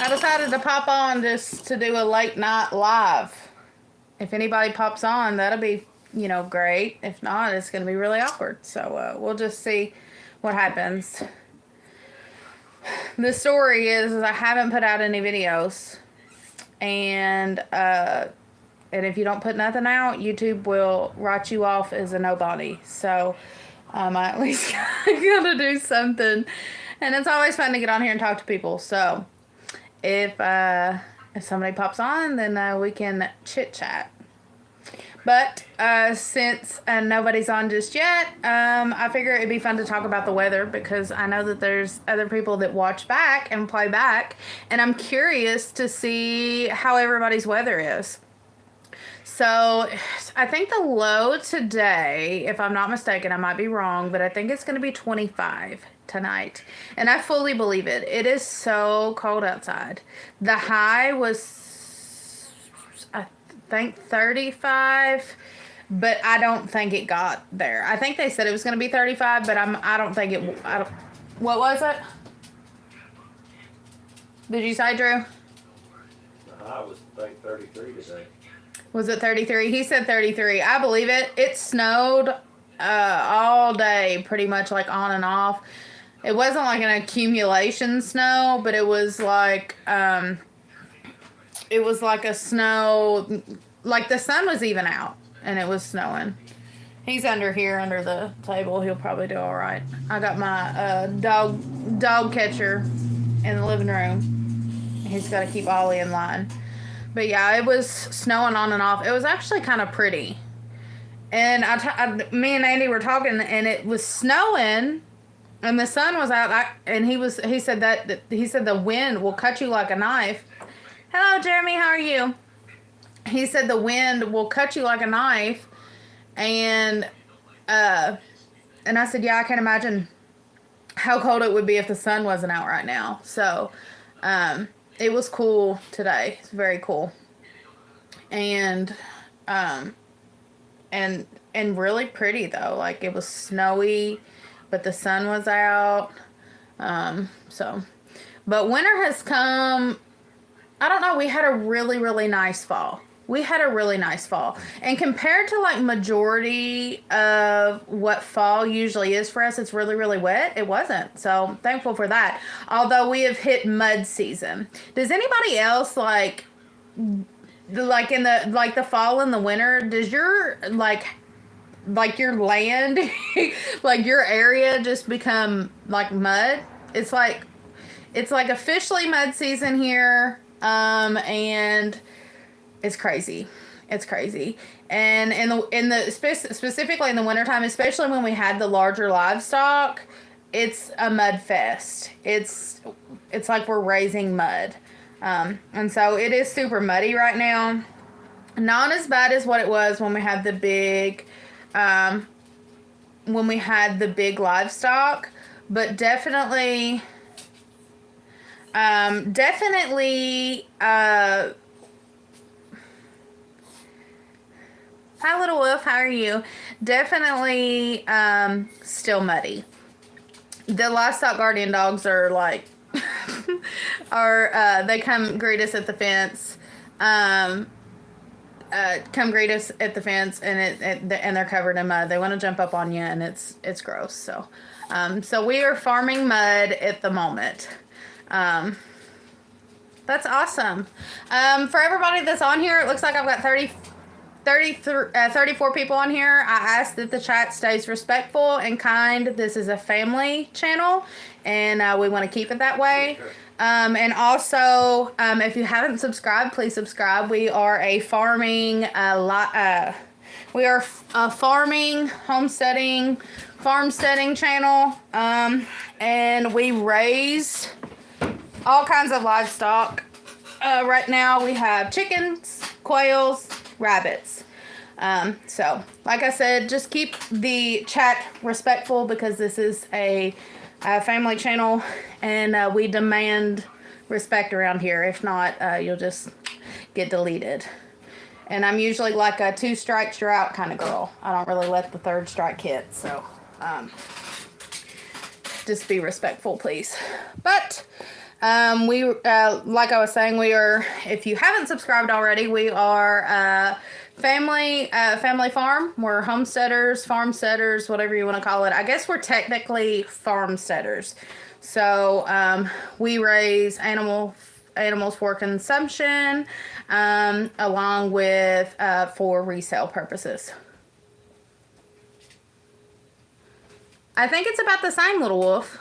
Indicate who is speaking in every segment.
Speaker 1: I decided to pop on just to do a late night live. If anybody pops on, that'll be, great. If not, it's going to be really awkward. So we'll just see what happens. The story is I haven't put out any videos. And if you don't put nothing out, YouTube will write you off as a nobody. So I at least gotta do something. And it's always fun to get on here and talk to people. So if somebody pops on, then we can chit chat. But since nobody's on just yet, I figure it'd be fun to talk about the weather because I know that there's other people that watch back and play back, and I'm curious to see how everybody's weather is. So I think the low today, if I'm not mistaken, I might be wrong, but I think it's going to be 25 tonight. And I fully believe it. It is so cold outside. The high was, I think, 35, but I don't think it got there. I think they said it was going to be 35, but I don't think it, what was it? Did you say, Drew?
Speaker 2: I was think 33 today.
Speaker 1: Was it 33? He said 33. I believe it. It snowed all day, pretty much like on and off. It wasn't like an accumulation snow, but it was like a snow, like the sun was even out and it was snowing. He's under here under the table. He'll probably do all right. I got my dog catcher in the living room. He's got to keep Ollie in line. But yeah, it was snowing on and off. It was actually kind of pretty. And me and Andy were talking, and it was snowing, and the sun was out. He said the wind will cut you like a knife. Hello, Jeremy. How are you? He said the wind will cut you like a knife, and I said, yeah, I can imagine how cold it would be if the sun wasn't out right now. So, it was cool today. It's very cool. And really pretty though. Like it was snowy, but the sun was out. But winter has come. I don't know. We had a really, really nice fall. And compared to like majority of what fall usually is for us, it's really, really wet. It wasn't. So thankful for that. Although we have hit mud season. Does anybody else like in the fall and the winter, does your like your land, like your area just become like mud? It's like officially mud season here. And it's crazy. And specifically in the wintertime, especially when we had the larger livestock, it's a mud fest. It's like we're raising mud. And so it is super muddy right now. Not as bad as what it was when we had the big livestock, but definitely hi, Little Wolf. How are you? Definitely still muddy. The livestock guardian dogs are like, they come greet us at the fence. And they're covered in mud. They want to jump up on you, and it's gross. So we are farming mud at the moment. That's awesome. For everybody that's on here, it looks like I've got 34 people on here. I ask that the chat stays respectful and kind. This is a family channel, and we want to keep it that way. And also, if you haven't subscribed, please subscribe. We are a farming, farmsteading channel, and we raise all kinds of livestock. Right now we have chickens, quails, rabbits. So like I said, just keep the chat respectful because this is a family channel, and we demand respect around here. If not, you'll just get deleted. And I'm usually like a 2 strikes you're out kind of girl. I don't really let the 3rd strike hit. So just be respectful, please. But Like I was saying, we are, if you haven't subscribed already, we are family farm. We're homesteaders, farmsteaders, whatever you want to call it. I guess we're technically farmsteaders. So we raise animals for consumption, along with for resale purposes. I think it's about the same, little wolf.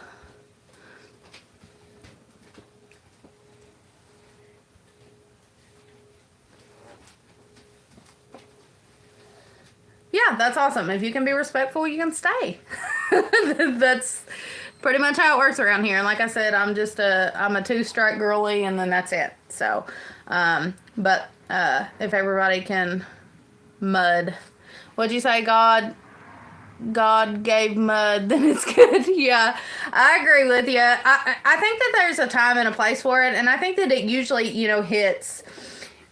Speaker 1: Yeah, that's awesome. If you can be respectful, you can stay. That's pretty much how it works around here. And like I said, I'm a two-strike girly, and then that's it. So, but if everybody can mud, what'd you say? God gave mud, then it's good. Yeah, I agree with you. I think that there's a time and a place for it, and I think that it usually, hits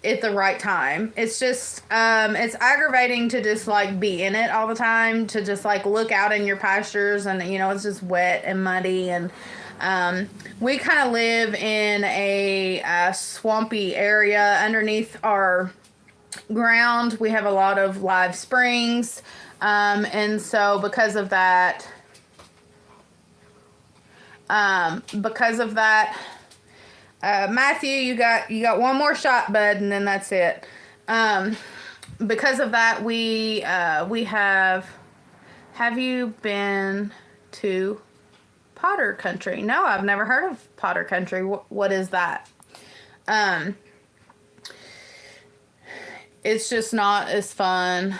Speaker 1: at the right time. It's just, it's aggravating to just like be in it all the time, to just like look out in your pastures and, it's just wet and muddy. And we kind of live in a swampy area underneath our ground. We have a lot of live springs. And so because of that, Matthew, you got one more shot, bud, and then that's it. Because of that, we have you been to Potter Country? No, I've never heard of Potter Country. What is that? It's just not as fun.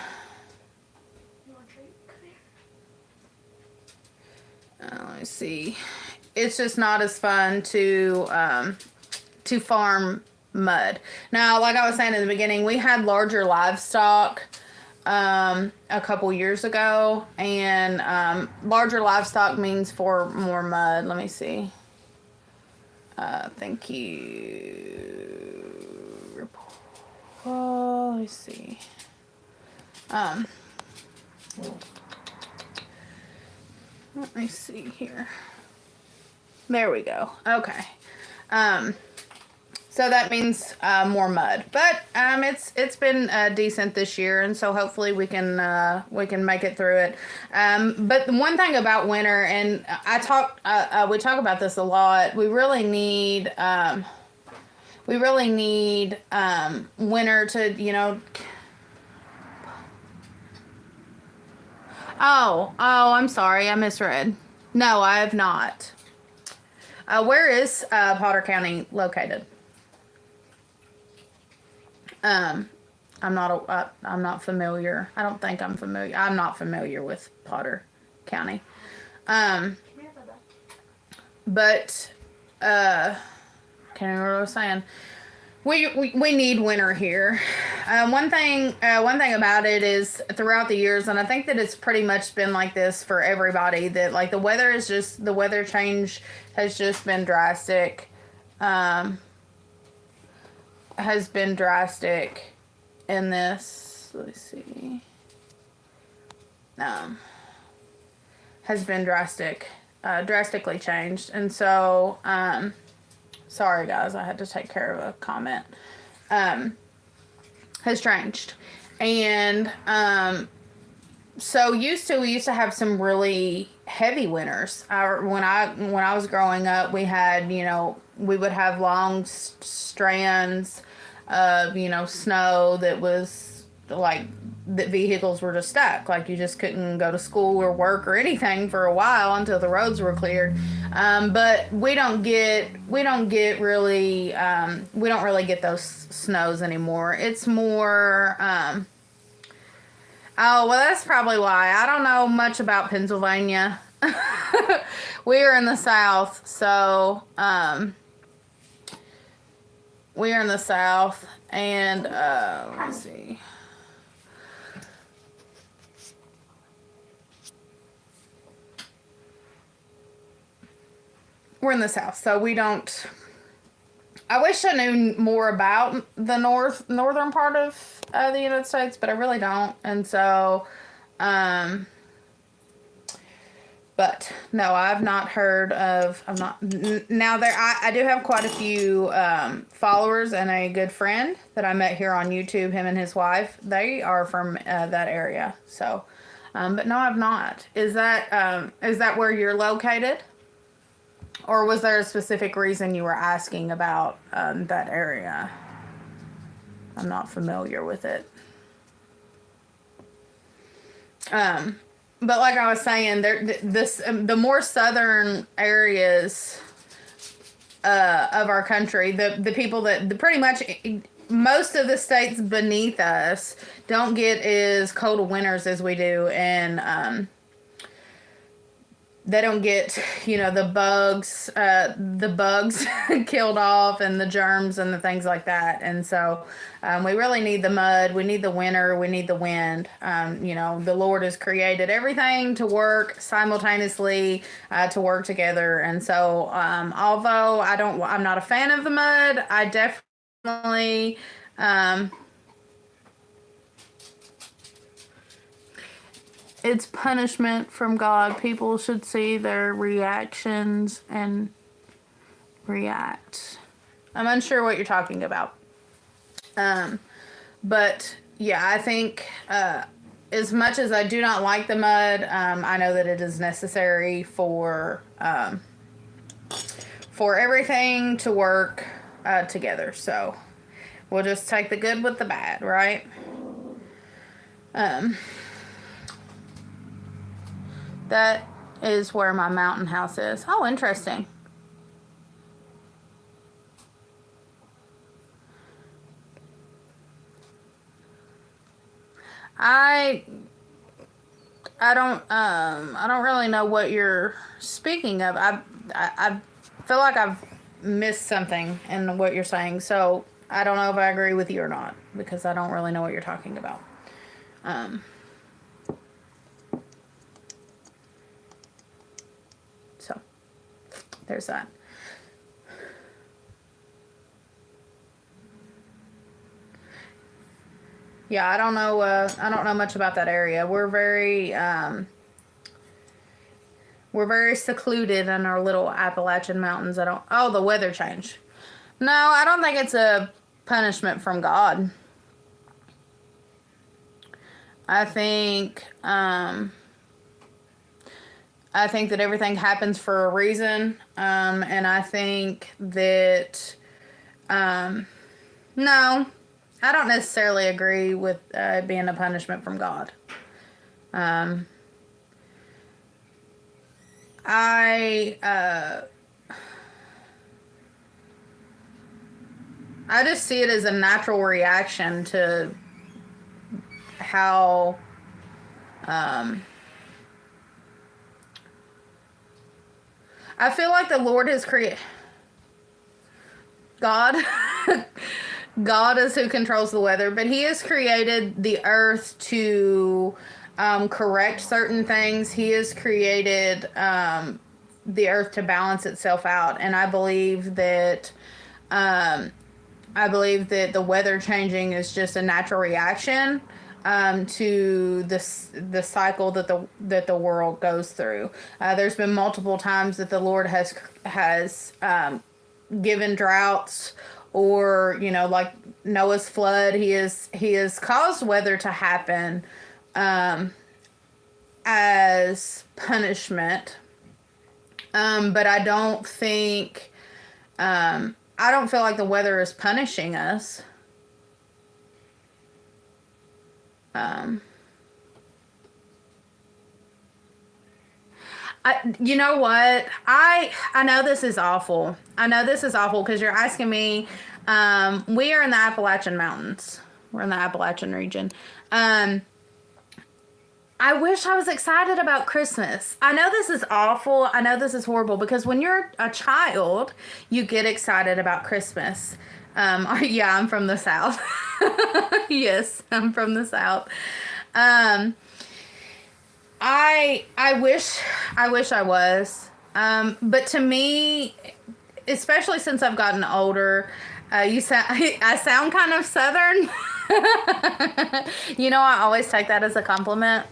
Speaker 1: Let me see. It's just not as fun to farm mud. Now, like I was saying in the beginning, we had larger livestock a couple years ago, and larger livestock means for more mud. Let me see. Thank you. Let me see. Let me see here. There we go. Okay. So that means more mud, but it's been decent this year, and so hopefully we can make it through it. But the one thing about winter, and we talk about this a lot. We really need winter to Oh, I'm sorry. I misread. No, I have not. Where is Potter County located? I'm not familiar. I don't think I'm familiar. I'm not familiar with Potter County. But can't remember what I was saying. We need winter here. One thing about it is throughout the years, and I think that it's pretty much been like this for everybody, that like the weather change has just been drastic. Has been drastic in this. Let's see. Has been drastically changed, and so sorry guys, I had to take care of a comment. Has changed, and so we used to have some really heavy winters. When I was growing up, we had we would have long strands of snow that was like that vehicles were just stuck. Like you just couldn't go to school or work or anything for a while until the roads were cleared. But we don't really get those snows anymore. It's more, oh, well, that's probably why. I don't know much about Pennsylvania. We are in the South, so, we are in the South, and, let me see. We're in the South, so we don't. I wish I knew more about the northern part of the United States, but I really don't. And so, But no, I've not heard of. I'm not now. I do have quite a few followers and a good friend that I met here on YouTube. Him and his wife. They are from that area. So, but no, I've not. Is that where you're located, or was there a specific reason you were asking about that area? I'm not familiar with it. But like I was saying, the more southern areas of our country, the people that pretty much most of the states beneath us don't get as cold of winters as we do, and they don't get, the bugs killed off and the germs and the things like that. And so we really need the mud. We need the winter. We need the wind. The Lord has created everything to work simultaneously, to work together. And so although I'm not a fan of the mud, I definitely... it's punishment from God. People should see their reactions and react. I'm unsure what you're talking about. But yeah, I think as much as I do not like the mud, I know that it is necessary for everything to work together. So we'll just take the good with the bad, right? That is where my mountain house is. Oh, interesting. I don't really know what you're speaking of. I feel like I've missed something in what you're saying. So I don't know if I agree with you or not, because I don't really know what you're talking about. So there's that. Yeah, I don't know much about that area. We're very secluded in our little Appalachian mountains. The weather change. No, I don't think it's a punishment from God. I think that everything happens for a reason. And I think that, no, I don't necessarily agree with it being a punishment from God. I just see it as a natural reaction to how I feel like the Lord has created God. God is who controls the weather, but He has created the earth to correct certain things. He has created the earth to balance itself out, and I believe that the weather changing is just a natural reaction to the cycle that the world goes through. There's been multiple times that the Lord has given droughts, or like Noah's flood. He has caused weather to happen as punishment. But I don't think I don't feel like the weather is punishing us. You know what? I know this is awful. I know this is awful because you're asking me. We are in the Appalachian Mountains. We're in the Appalachian region. I wish I was excited about Christmas. I know this is awful. I know this is horrible, because when you're a child, you get excited about Christmas. Yeah, I'm from the South. Yes, I'm from the South. I wish I was. But to me, especially since I've gotten older, I sound kind of Southern. I always take that as a compliment.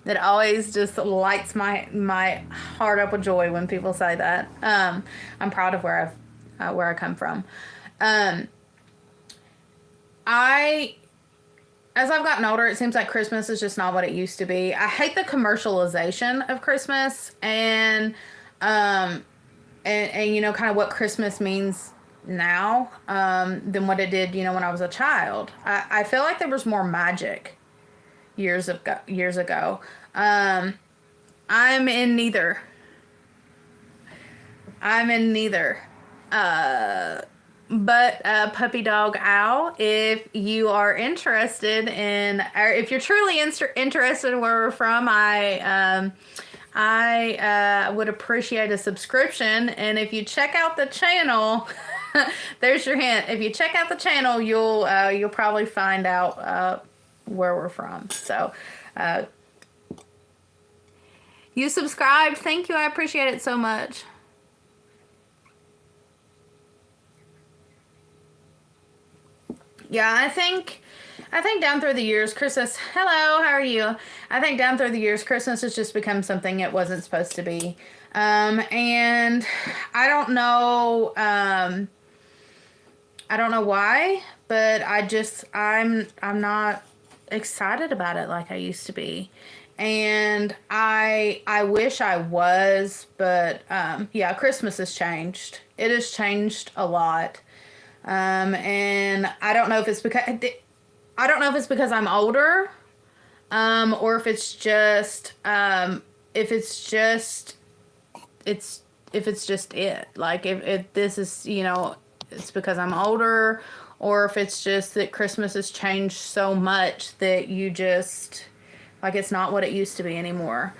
Speaker 1: It always just lights my heart up with joy when people say that. I'm proud of where I come from. I As I've gotten older, it seems like Christmas is just not what it used to be. I hate the commercialization of Christmas and you know, kind of what Christmas means now than what it did, you know, when I was a child. I feel like there was more magic years ago. I'm in neither. I'm in neither. But Puppy Dog Owl, if you are interested in, or if you're truly interested in where we're from, I would appreciate a subscription. And if you check out the channel, there's your hint. If you check out the channel, you'll probably find out where we're from. So, you subscribed. Thank you. I appreciate it so much. Yeah, I think down through the years, Christmas. Hello, how are you? I think down through the years, Christmas has just become something it wasn't supposed to be, and I don't know. I don't know why, but I'm not excited about it like I used to be, and I wish I was, but yeah, Christmas has changed. It has changed a lot. And I don't know if it's because I'm older, or if it's just it. Like if this is, you know, it's because I'm older, or if it's just that Christmas has changed so much that you just, like, it's not what it used to be anymore.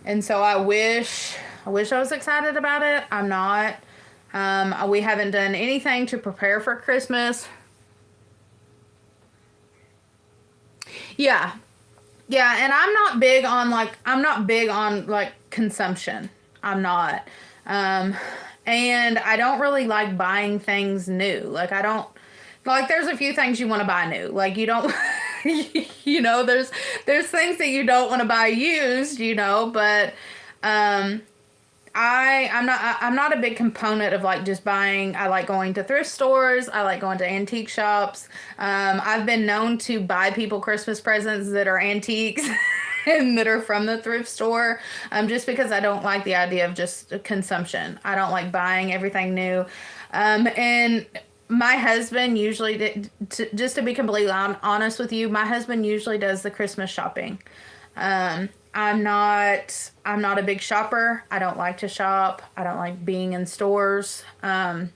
Speaker 1: And so I wish I was excited about it. I'm not. We haven't done anything to prepare for Christmas. Yeah. Yeah, and I'm not big on like consumption. I'm not. And I don't really like buying things new. Like I don't like there's a few things you want to buy new. Like you don't you know, there's things that you don't want to buy used, you know, but I'm not a big component of like just buying. I like going to thrift stores. I like going to antique shops. I've been known to buy people Christmas presents that are antiques and that are from the thrift store. Just because I don't like the idea of just consumption. I don't like buying everything new. And my husband usually just to be completely honest with you, my husband usually does the Christmas shopping. I'm not a big shopper. I don't like to shop. I don't like being in stores. Maybe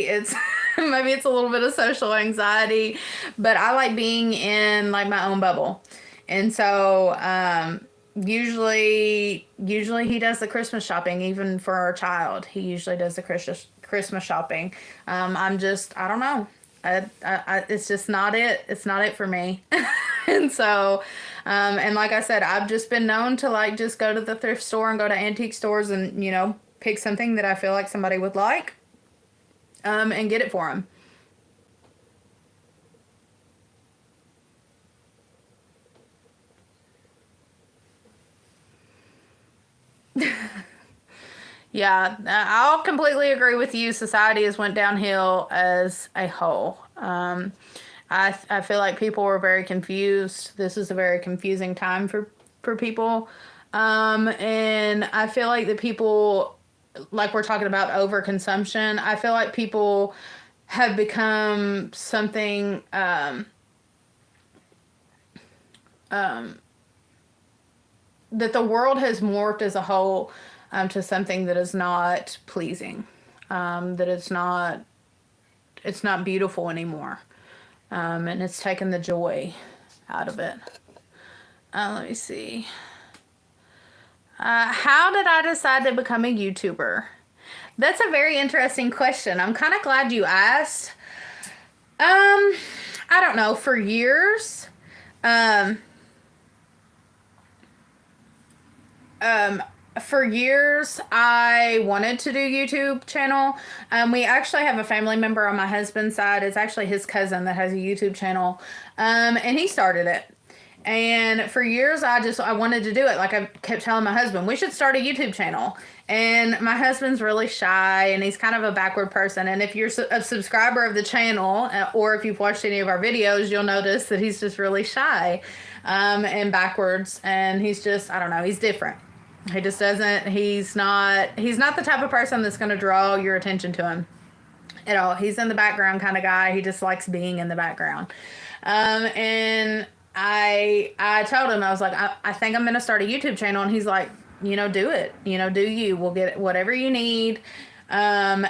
Speaker 1: it's a little bit of social anxiety, but I like being in like my own bubble. And so usually he does the Christmas shopping, even for our child. He usually does the Christmas shopping. I don't know. It's just not it. It's not it for me. And so, and like I said, I've just been known to like just go to the thrift store and go to antique stores and, you know, pick something that I feel like somebody would like, and get it for them. Yeah, I'll completely agree with you. Society has went downhill as a whole. I feel like people were very confused. This is a very confusing time for people. And I feel like the people, like we're talking about overconsumption, I feel like people have become something, that the world has morphed as a whole, to something that is not pleasing, that it's not beautiful anymore. And it's taken the joy out of it. Let me see. How did I decide to become a YouTuber? That's a very interesting question. I'm kind of glad you asked. I don't know. For years, I wanted to do YouTube channel. We actually have a family member on my husband's side. It's actually his cousin that has a YouTube channel. And he started it. And for years, I wanted to do it. Like I kept telling my husband, we should start a YouTube channel. And my husband's really shy and he's kind of a backward person. And if you're a subscriber of the channel or if you've watched any of our videos, you'll notice that he's just really shy and backwards. And he's just, I don't know, he's different. He just doesn't, he's not the type of person that's going to draw your attention to him at all. He's in the background kind of guy. He just likes being in the background. And I told him, I was like, I think I'm going to start a YouTube channel. And he's like, do it, do you, we'll get whatever you need. I'm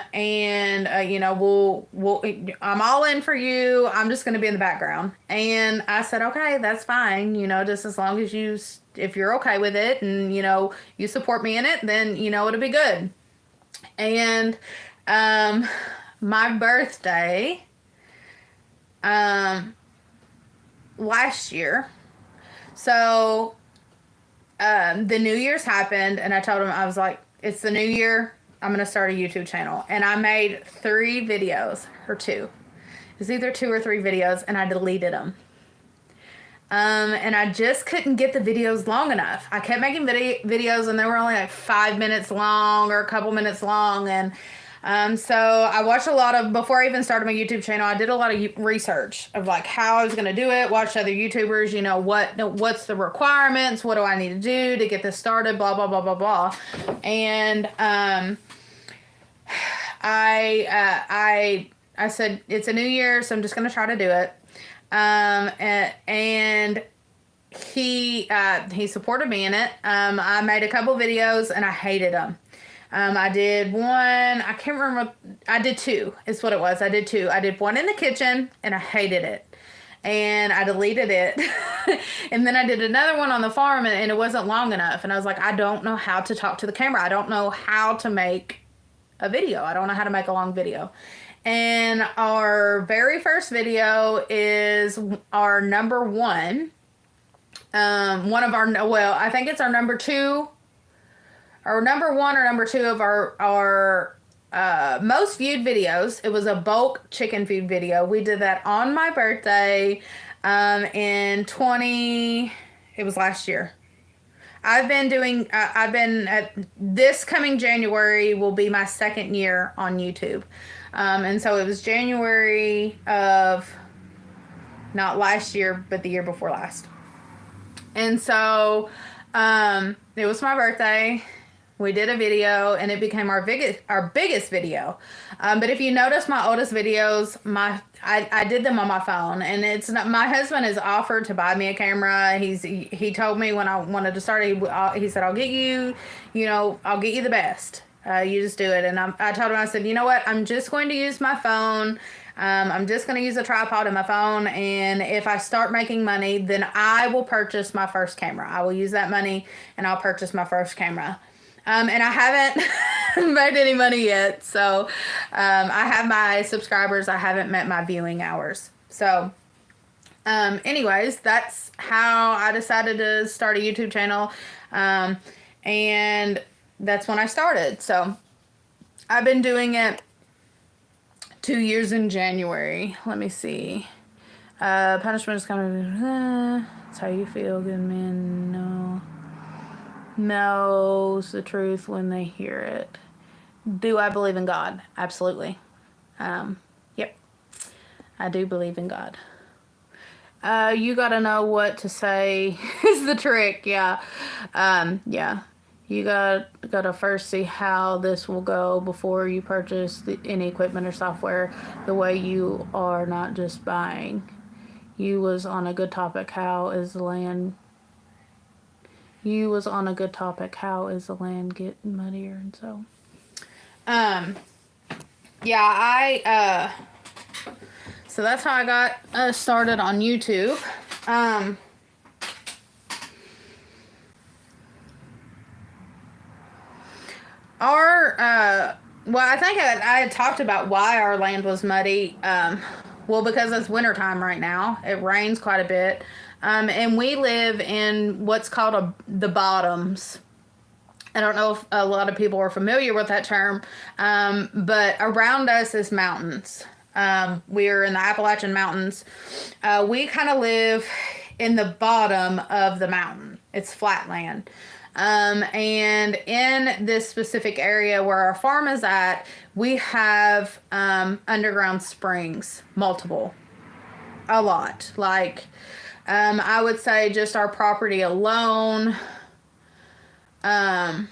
Speaker 1: all in for you. I'm just going to be in the background. And I said, okay, that's fine. Just as long as if you're okay with it and, you support me in it, then, it'll be good. And, my birthday, last year, so the New Year's happened and I told him, I was like, it's the new year, I'm going to start a YouTube channel. And I made 3 videos or 2. It was either 2 or 3 videos and I deleted them. And I just couldn't get the videos long enough. I kept making videos and they were only like 5 minutes long or a couple minutes long. And so I watched before I even started my YouTube channel, I did a lot of research of like how I was going to do it, watched other YouTubers, what's the requirements, what do I need to do to get this started, blah, blah, blah, blah, blah. And I said, it's a new year, so I'm just going to try to do it. And he supported me in it. I made a couple videos and I hated them. I did one, I can't remember, I did 2 is what it was. I did 2. I did one in the kitchen and I hated it. And I deleted it. And then I did another one on the farm and it wasn't long enough. And I was like, I don't know how to talk to the camera. I don't know how to make a video. I don't know how to make a long video. And our very first video is our number 1. I think it's our number 2. Our number 1 or number 2 of our most viewed videos. It was a bulk chicken feed video. We did that on my birthday it was last year. This coming January will be my 2nd year on YouTube. And so it was January of, not last year, but the year before last. And so it was my birthday. We did a video and it became our biggest video. But if you notice my oldest videos, I did them on my phone, and it's not, my husband has offered to buy me a camera. He told me when I wanted to start, he said, I'll get you the best. You just do it. And I told him, I said, you know what? I'm just going to use my phone. I'm just going to use a tripod in my phone. And if I start making money, then I will purchase my first camera. I will use that money and I'll purchase my first camera. And I haven't made any money yet. So, I have my subscribers. I haven't met my viewing hours. So, anyways, that's how I decided to start a YouTube channel. And that's when I started. So, I've been doing it 2 years in January. Let me see. Punishment is kind of, that's how you feel, good man. No. Knows the truth when they hear it. Do I believe in God? Absolutely. Yep. I do believe in God. You gotta know what to say is the trick. Yeah. Yeah. You gotta first see how this will go before you purchase any equipment or software. The way you are not just buying. You was on a good topic. How is the land getting muddier? And so, yeah, so that's how I got started on YouTube. I think I had talked about why our land was muddy. Because it's wintertime right now. It rains quite a bit. And we live in what's called the bottoms. I don't know if a lot of people are familiar with that term, but around us is mountains. We are in the Appalachian Mountains. We kind of live in the bottom of the mountain. It's flat land. And in this specific area where our farm is at, we have underground springs, multiple, a lot. Like, I would say just our property alone, I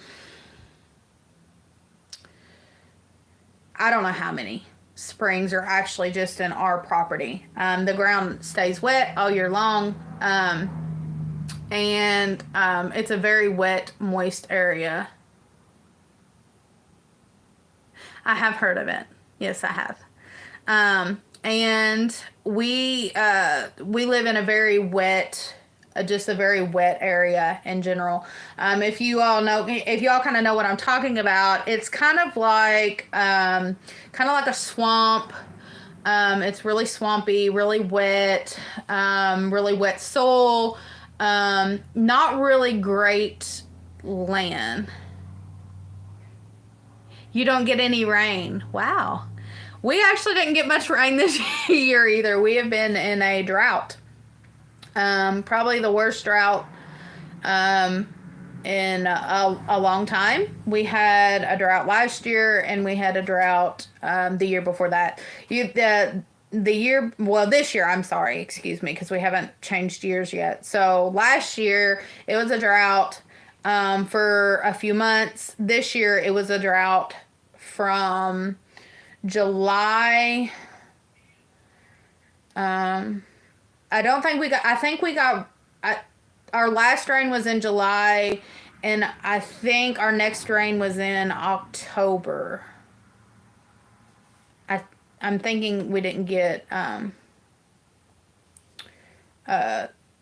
Speaker 1: don't know how many springs are actually just in our property. The ground stays wet all year long. And it's a very wet, moist area. I have heard of it. Yes, I have. And we live in a very wet, just a very wet area in general. If you all kind of know what I'm talking about, it's kind of like a swamp. It's really swampy, really wet soil. Not really great land. You don't get any rain. Wow. We actually didn't get much rain this year either. We have been in a drought. Probably the worst drought in a long time. We had a drought last year, and we had a drought the year before that. This year, I'm sorry, excuse me, because we haven't changed years yet. So last year, it was a drought for a few months. This year, it was a drought from July. I think we got, our last rain was in July, and I think our next rain was in October. I'm thinking we didn't get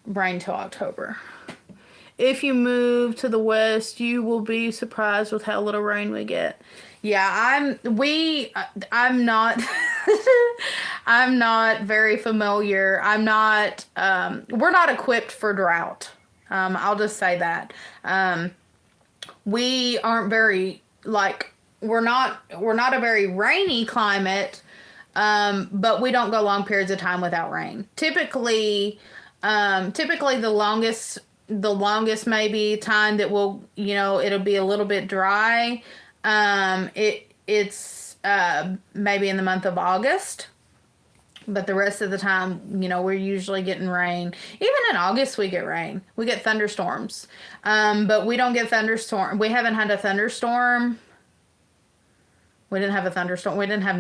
Speaker 1: rain till October. If you move to the west, you will be surprised with how little rain we get. Yeah, I'm not I'm not very familiar. We're not equipped for drought. I'll just say that. We aren't very, we're not a very rainy climate. But we don't go long periods of time without rain. Typically the longest maybe time that it'll be a little bit dry. It's maybe in the month of August. But the rest of the time, we're usually getting rain. Even in August, we get rain. We get thunderstorms. But we don't get thunderstorm. We haven't had a thunderstorm. We didn't have a thunderstorm. We didn't have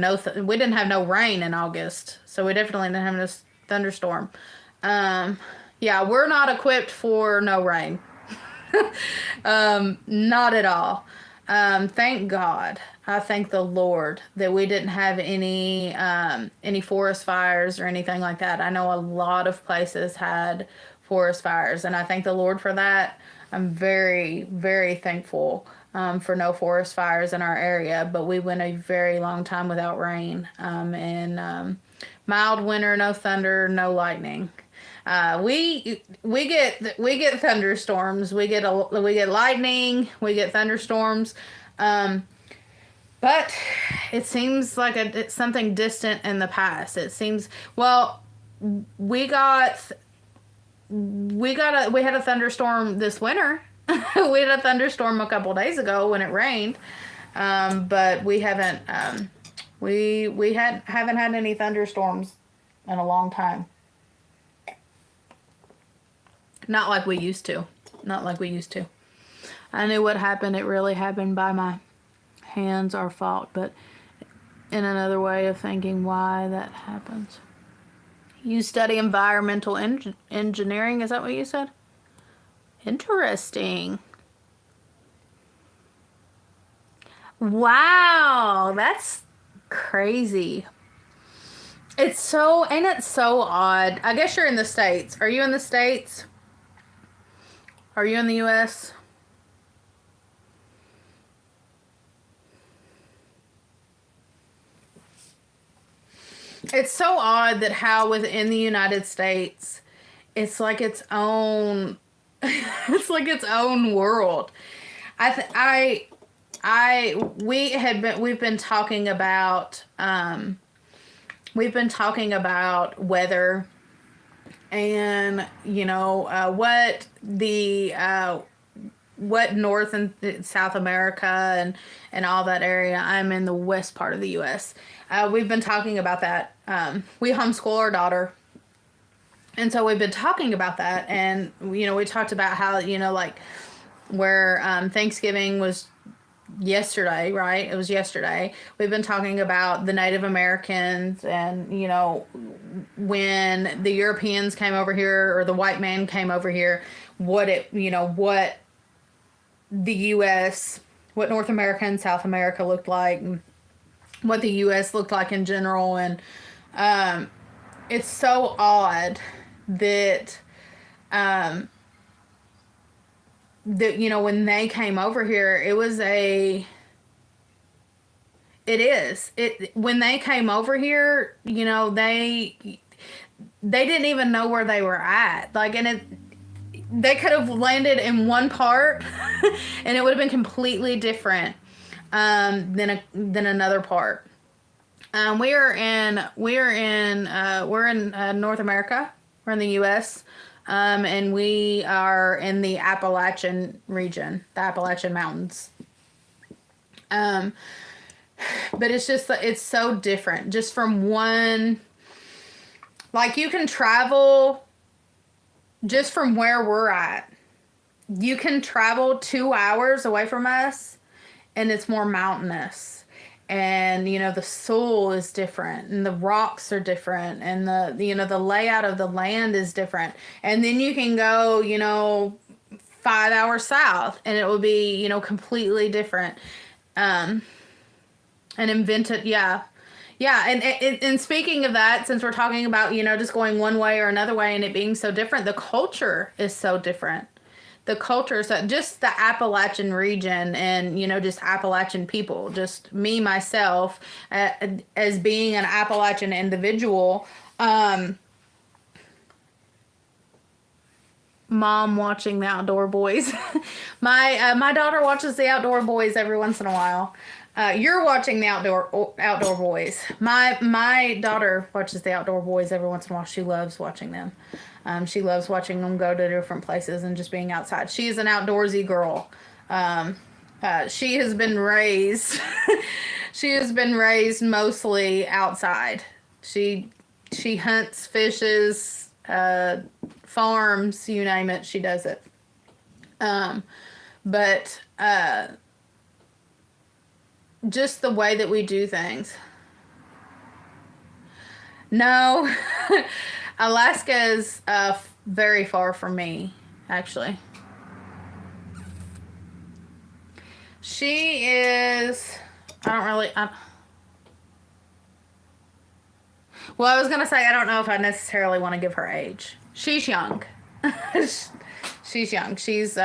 Speaker 1: no rain in August. So we definitely didn't have a thunderstorm. Yeah, we're not equipped for no rain. Not at all. Thank God. I thank the Lord that we didn't have any forest fires or anything like that. I know a lot of places had forest fires, and I thank the Lord for that. I'm very, very thankful for no forest fires in our area, but we went a very long time without rain, and mild winter, no thunder, no lightning. We get thunderstorms. We get lightning. We get thunderstorms. But it seems like it's something distant in the past. It seems, we had a thunderstorm this winter. We had a thunderstorm a couple days ago when it rained. But we haven't haven't had any thunderstorms in a long time. Not like we used to. I knew what happened. It really happened by my hands, our fault, but in another way of thinking why that happens. You study environmental engineering, is that what you said? Interesting. Wow, that's crazy. Ain't it so odd? I guess you're in the States. Are you in the States? Are you in the U.S.? It's so odd that how within the United States, it's like its own, it's like its own world. We've been talking about weather and what North and South America and all that area. I'm in the west part of the U.S. We've been talking about that. We homeschool our daughter, and so we've been talking about that, and we talked about how like where Thanksgiving was yesterday, right? It was yesterday. We've been talking about the Native Americans and, when the Europeans came over here or the white man came over here, what the U.S., what North America and South America looked like, and what the U.S. looked like in general. And it's so odd that when they came over here, when they came over here, they didn't even know where they were at. Like, they could have landed in one part and it would have been completely different than another part. We're in North America. We're in the U.S. And we are in the Appalachian region, the Appalachian Mountains. But it's so different. Just from one, like, you can travel just from where we're at. You can travel 2 hours away from us, and it's more mountainous. And the soil is different, and the rocks are different, and the layout of the land is different. And then you can go 5 hours south, and it will be completely different. And invented, yeah. And speaking of that, since we're talking about just going one way or another way and it being so different, the culture is so different. The culture, so just the Appalachian region and, just Appalachian people, just me, myself, as being an Appalachian individual, mom watching the Outdoor Boys. My daughter watches the Outdoor Boys every once in a while. You're watching the Outdoor Boys. My daughter watches the Outdoor Boys every once in a while. She loves watching them. She loves watching them go to different places and just being outside. She's an outdoorsy girl. She has been raised. She has been raised mostly outside. She hunts, fishes, farms, you name it. She does it. But just the way that we do things. No. Alaska is very far from me, actually. She is, well, I was going to say, I don't know if I necessarily want to give her age. She's young. She's young. She's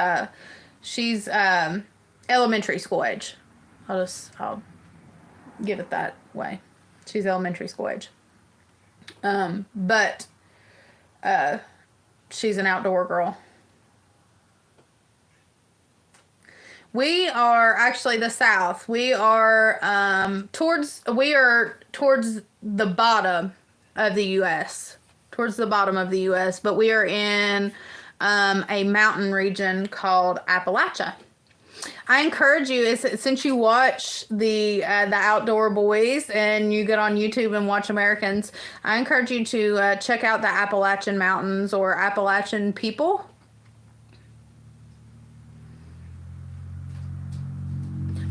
Speaker 1: elementary school age. I'll give it that way. She's elementary school age. But she's an outdoor girl. We are actually the South. We are towards the bottom of the U.S. Towards the bottom of the U.S. But we are in a mountain region called Appalachia. I encourage you, since you watch the Outdoor Boys and you get on YouTube and watch Americans, I encourage you to check out the Appalachian Mountains or Appalachian people.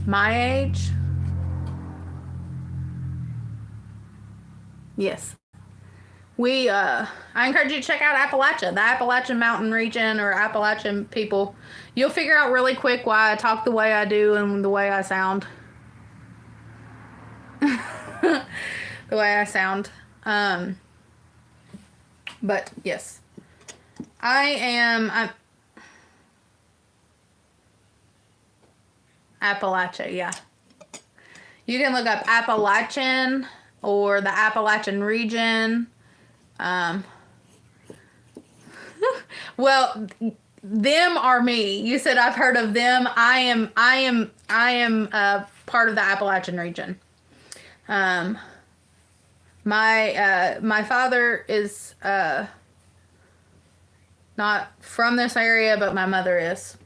Speaker 1: My age? Yes. I encourage you to check out Appalachia, the Appalachian Mountain region or Appalachian people. You'll figure out really quick why I talk the way I do and the way I sound. The way I sound. But yes. I'm Appalachia, yeah. You can look up Appalachian or the Appalachian region. Well, them are me. You said I've heard of them. I am part of the Appalachian region. My father is not from this area, but my mother is.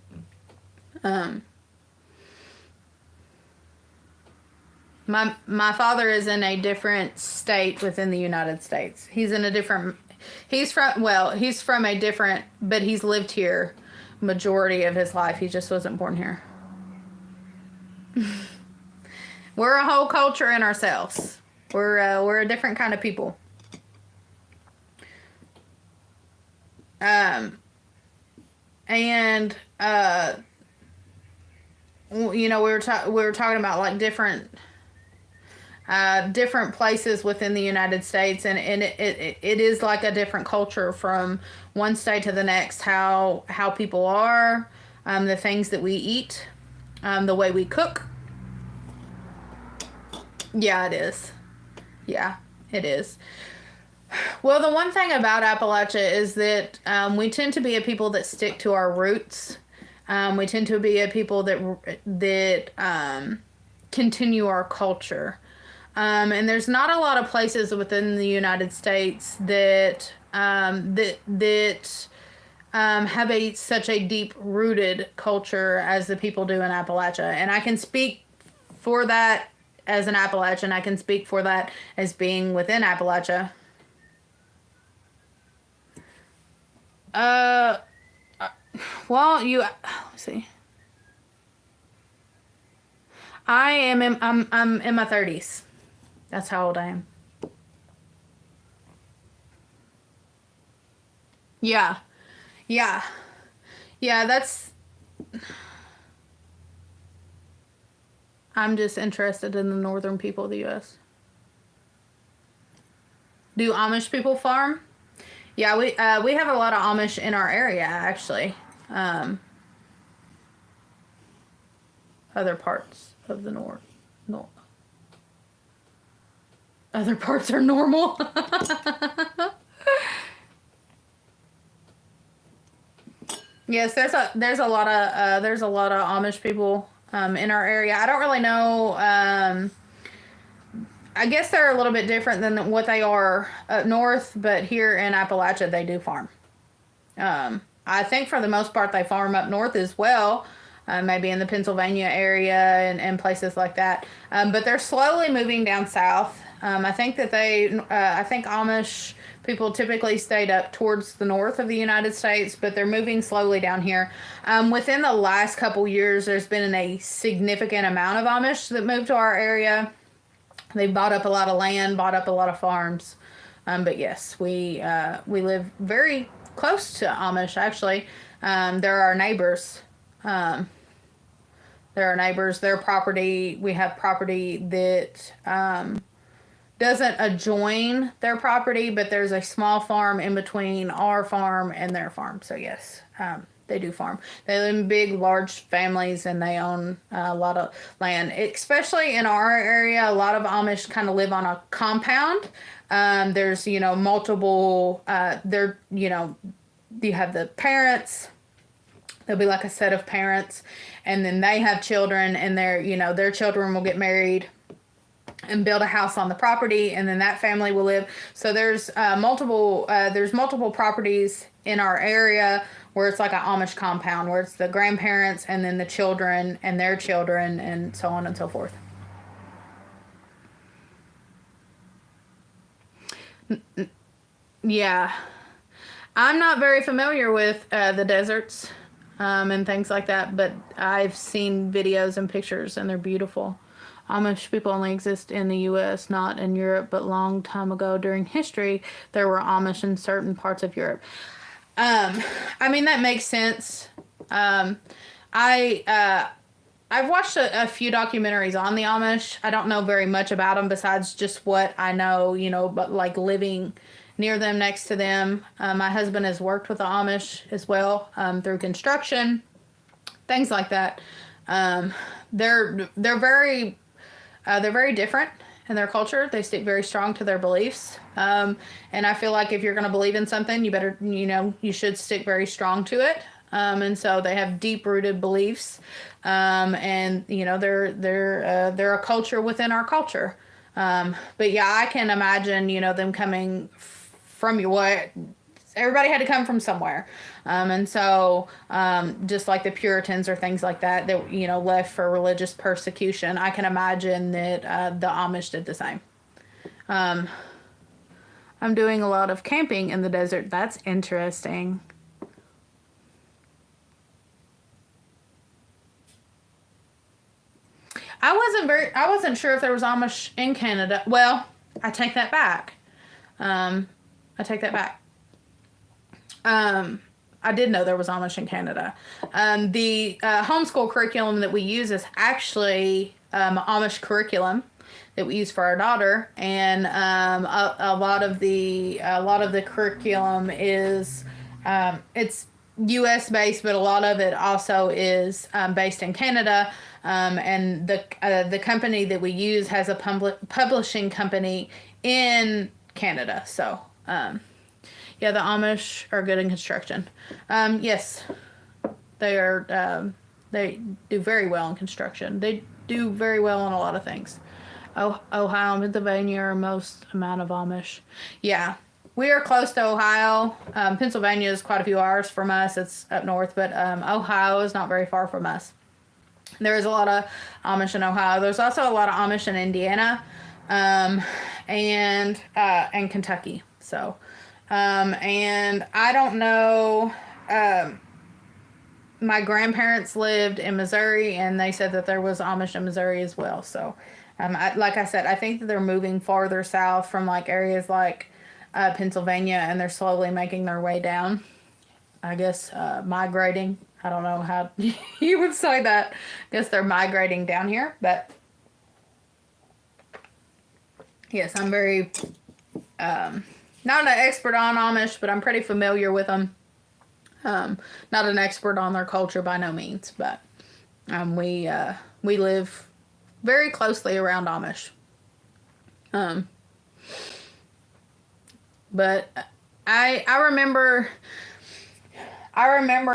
Speaker 1: My father is in a different state within the United States. He's in a different. He's from a different, but he's lived here majority of his life. He just wasn't born here. We're a whole culture in ourselves. We're a different kind of people. And you know, we were talking about like different places within the United States, and it is like a different culture from one state to the next. How people are, the things that we eat, the way we cook. Yeah, it is. Yeah, it is. Well, the one thing about Appalachia is that we tend to be a people that stick to our roots. We tend to be a people that continue our culture. And there's not a lot of places within the United States that have such a deep rooted culture as the people do in Appalachia. And I can speak for that as an Appalachian. I can speak for that as being within Appalachia. Well, let's see. I'm in my 30s. That's how old I am. Yeah. Yeah. Yeah, I'm just interested in the northern people of the U.S. Do Amish people farm? Yeah, we have a lot of Amish in our area, actually. Other parts of the north. No. Other parts are normal. Yes, there's a lot of Amish people in our area. I don't really know. I guess they're a little bit different than what they are up north, but here in Appalachia they do farm. I think for the most part they farm up north as well, maybe in the Pennsylvania area and places like that. But they're slowly moving down south. I think that I think Amish people typically stayed up towards the north of the United States, but they're moving slowly down here. Within the last couple years, there's been a significant amount of Amish that moved to our area. They bought up a lot of land, bought up a lot of farms. But yes, we live very close to Amish, actually. They're our neighbors. Their property, we have property that doesn't adjoin their property, but there's a small farm in between our farm and their farm. So yes, they do farm. They live in big, large families, and they own a lot of land. Especially in our area, a lot of Amish kind of live on a compound. There's, multiple, you have the parents. There'll be like a set of parents, and then they have children, and their children will get married and build a house on the property, and then that family will live. So there's multiple properties in our area where it's like an Amish compound, where it's the grandparents and then the children and their children and so on and so forth. Yeah. I'm not very familiar with the deserts and things like that, but I've seen videos and pictures, and they're beautiful. Amish people only exist in the U.S., not in Europe, but long time ago during history, there were Amish in certain parts of Europe. That makes sense. I've watched a few documentaries on the Amish. I don't know very much about them besides just what I know, but like living near them, next to them. My husband has worked with the Amish as well, through construction, things like that. They're very different in their culture. They stick very strong to their beliefs. And I feel like if you're going to believe in something, you better, you should stick very strong to it. And so they have deep rooted beliefs. And they're a culture within our culture. But yeah, I can imagine, them coming from everybody had to come from somewhere. And so, just like the Puritans or things like that, left for religious persecution, I can imagine that the Amish did the same. I'm doing a lot of camping in the desert. That's interesting. I wasn't sure if there was Amish in Canada. Well, I take that back. I take that back. I did know there was Amish in Canada. The homeschool curriculum that we use is actually Amish curriculum that we use for our daughter, and a lot of the curriculum is it's U.S. based, but a lot of it also is based in Canada. And the company that we use has a publishing company in Canada. So, yeah, the Amish are good in construction. Yes, they are. They do very well in construction. They do very well in a lot of things. Ohio and Pennsylvania are most amount of Amish. Yeah, we are close to Ohio. Pennsylvania is quite a few hours from us. It's up north, but Ohio is not very far from us. There is a lot of Amish in Ohio. There's also a lot of Amish in Indiana, and Kentucky. So, and I don't know. My grandparents lived in Missouri, and they said that there was Amish in Missouri as well. So, like I said, I think that they're moving farther south from like areas like Pennsylvania, and they're slowly making their way down. I guess migrating. I don't know how you would say that. I guess they're migrating down here, but yes, I'm very not an expert on Amish, but I'm pretty familiar with them. Not an expert on their culture by no means, but we live very closely around Amish. But I remember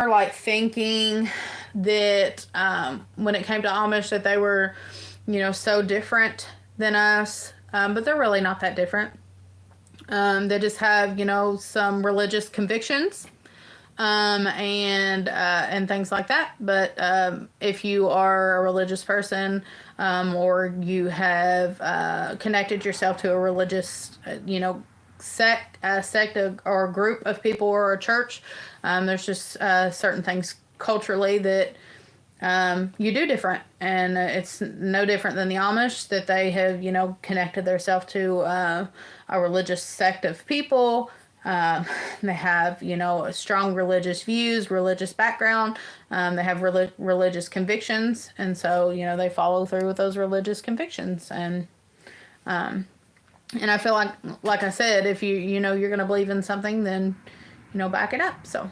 Speaker 1: like thinking that when it came to Amish that they were, so different than us, but they're really not that different. They just have, some religious convictions, and things like that. But if you are a religious person, or you have connected yourself to a religious, sect or a group of people or a church, there's just certain things culturally that you do different, and it's no different than the Amish, that they have connected themselves to a religious sect of people. They have strong religious views, religious background. They have religious convictions, and so they follow through with those religious convictions. And I feel like I said, if you're going to believe in something, then, back it up. So,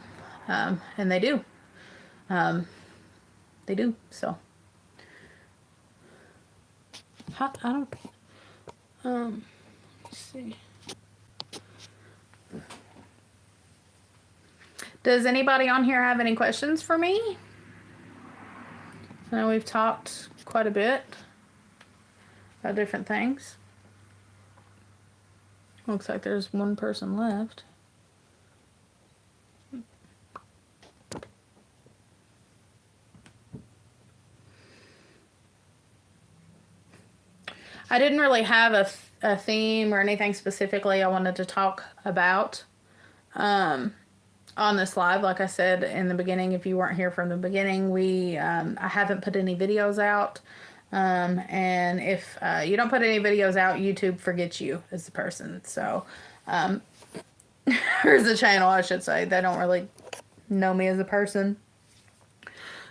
Speaker 1: and they do. They do. So, I don't, let's see. Does anybody on here have any questions for me? I know we've talked quite a bit about different things. Looks like there's one person left. I didn't really have a theme or anything specifically I wanted to talk about on this live. Like I said in the beginning, if you weren't here from the beginning, I haven't put any videos out. And if you don't put any videos out, YouTube forgets you as a person. So, or as a channel, I should say. They don't really know me as a person.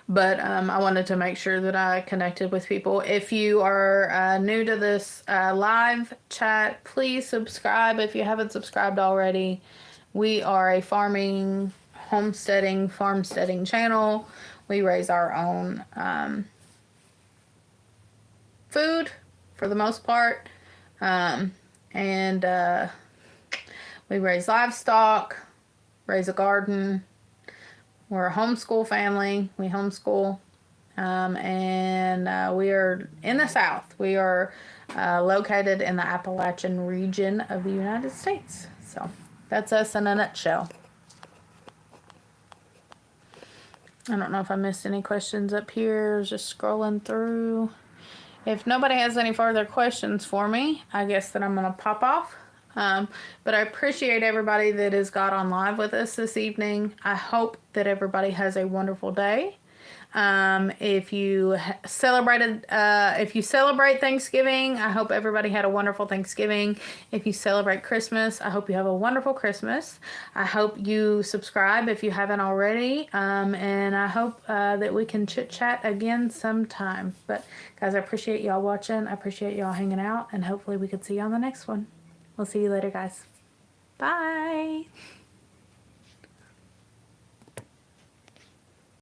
Speaker 1: But I wanted to make sure that I connected with people. If you are new to this live chat, please subscribe if you haven't subscribed already. We are a farmsteading channel. We raise our own food for the most part. And we raise livestock, raise a garden. We're a homeschool family. We homeschool. And we are in the South. We are located in the Appalachian region of the United States. So that's us in a nutshell. I don't know if I missed any questions up here. I was just scrolling through. If nobody has any further questions for me, I guess that I'm going to pop off. But I appreciate everybody that has got on live with us this evening. I hope that everybody has a wonderful day. If you celebrate Thanksgiving, I hope everybody had a wonderful Thanksgiving. If you celebrate Christmas, I hope you have a wonderful Christmas. I hope you subscribe if you haven't already. And I hope that we can chit chat again sometime. But guys, I appreciate y'all watching. I appreciate y'all hanging out, and hopefully we can see you on the next one. We'll see you later, guys. Bye.